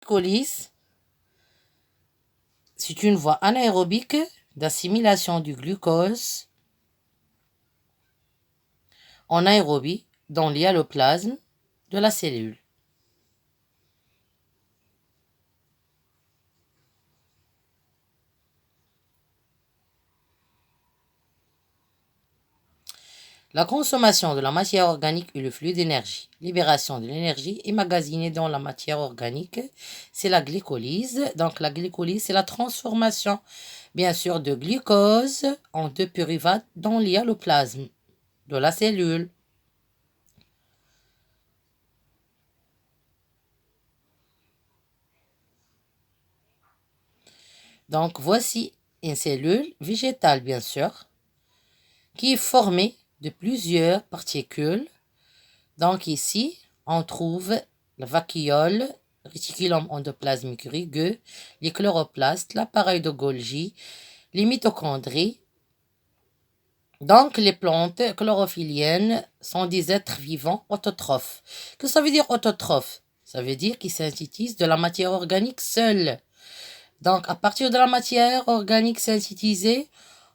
Glycolyse, c'est une voie anaérobique d'assimilation du glucose en aérobie dans l'hyaloplasme de la cellule. La consommation de la matière organique est le flux d'énergie. Libération de l'énergie emmagasinée dans la matière organique, c'est la glycolyse. Donc la glycolyse, c'est la transformation, bien sûr, de glucose en 2 pyruvates dans l'hyaloplasme de la cellule. Donc voici une cellule végétale, bien sûr, qui est formée de plusieurs particules. Donc ici, on trouve la vacuole, réticulum endoplasmique rugueux, les chloroplastes, l'appareil de Golgi, les mitochondries. Donc les plantes chlorophylliennes sont des êtres vivants autotrophes. Que ça veut dire autotrophes? Ça veut dire qu'ils synthétisent de la matière organique seule. Donc à partir de la matière organique synthétisée,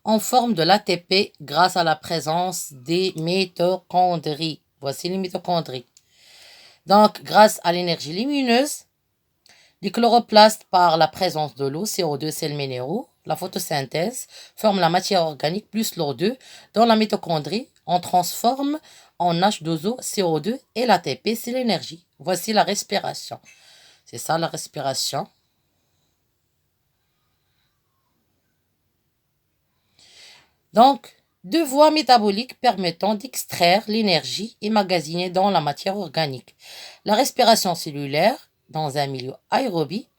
on forme de l'ATP grâce à la présence des mitochondries. Voici les mitochondries. Donc, grâce à l'énergie lumineuse, les chloroplastes, par la présence de l'eau, CO2, sels minéraux, la photosynthèse, forment la matière organique plus l'O2. Dans la mitochondrie, on transforme en H2O, CO2 et l'ATP, c'est l'énergie. Voici la respiration. C'est ça la respiration. Donc, 2 voies métaboliques permettant d'extraire l'énergie emmagasinée dans la matière organique. La respiration cellulaire dans un milieu aérobie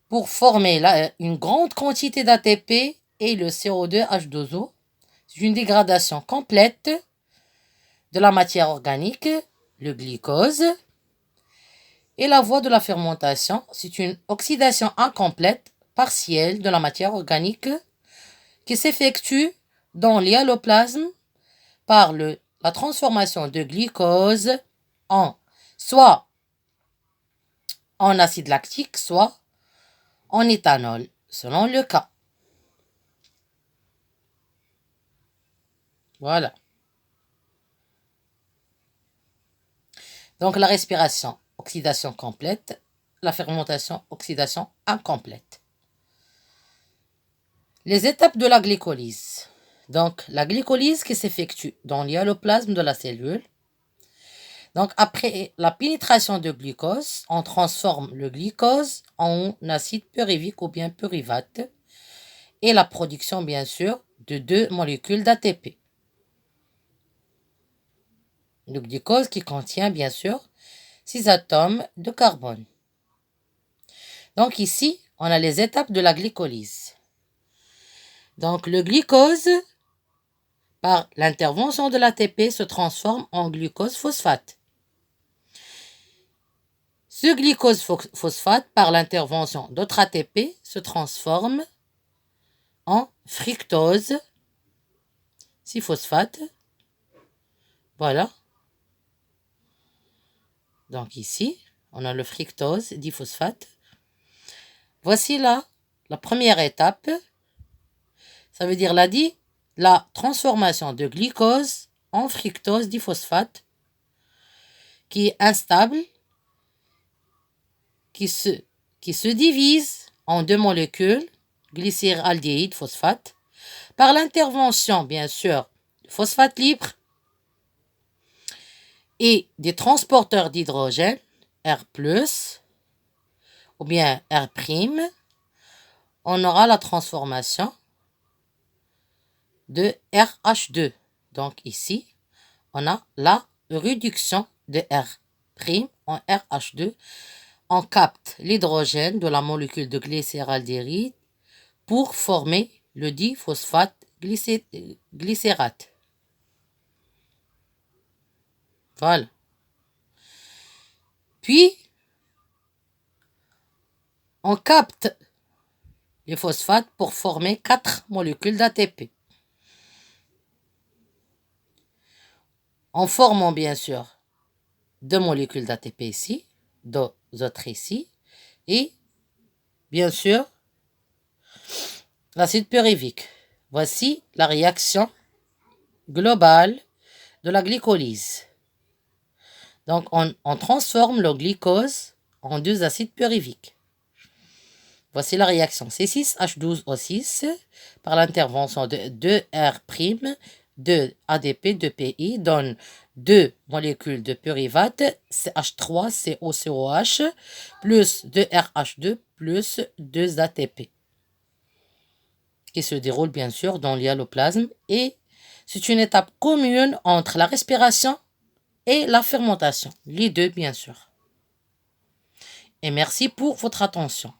pour former une grande quantité d'ATP et le CO2H2O. C'est une dégradation complète de la matière organique, le glucose. Et la voie de la fermentation, c'est une oxydation incomplète, partielle de la matière organique qui s'effectue dans l'hyaloplasme par la transformation de glucose en soit en acide lactique, soit en éthanol, selon le cas. Voilà. Donc la respiration, oxydation complète. La fermentation, oxydation incomplète. Les étapes de la glycolyse. Donc la glycolyse qui s'effectue dans l'hyaloplasme de la cellule. Donc après la pénétration de glucose, on transforme le glucose en acide pyruvique ou bien pyruvate et la production bien sûr de 2 molécules d'ATP. Le glucose qui contient bien sûr 6 atomes de carbone. Donc ici, on a les étapes de la glycolyse. Donc le glucose, par l'intervention de l'ATP, se transforme en glucose phosphate. Ce glucose phosphate, par l'intervention d'autres ATP, se transforme en fructose 6-phosphate. Voilà. Donc ici, on a le fructose 10-phosphate. Voici là la première étape. Ça veut dire la transformation de glucose en fructose 10-phosphate qui est instable, qui se divise en 2 molécules, glycéraldéhyde phosphate, par l'intervention, bien sûr, de phosphate libre et des transporteurs d'hydrogène, R+, ou bien R', on aura la transformation de RH2. Donc ici, on a la réduction de R' en RH2. On capte l'hydrogène de la molécule de glycéraldéhyde pour former le diphosphate glycérate. Voilà. Puis, on capte les phosphates pour former 4 molécules d'ATP. En formant bien sûr 2 molécules d'ATP ici, 2 autres ici. Et, bien sûr, l'acide pyruvique. Voici la réaction globale de la glycolyse. Donc, on transforme le glucose en 2 acides pyruviques. Voici la réaction C6H12O6 par l'intervention de 2R', 2 ADP, 2 PI donne 2 molécules de pyruvate CH3COCOH plus 2RH2 plus 2 ATP qui se déroule bien sûr dans l'hyaloplasme et c'est une étape commune entre la respiration et la fermentation, les deux bien sûr. Et merci pour votre attention.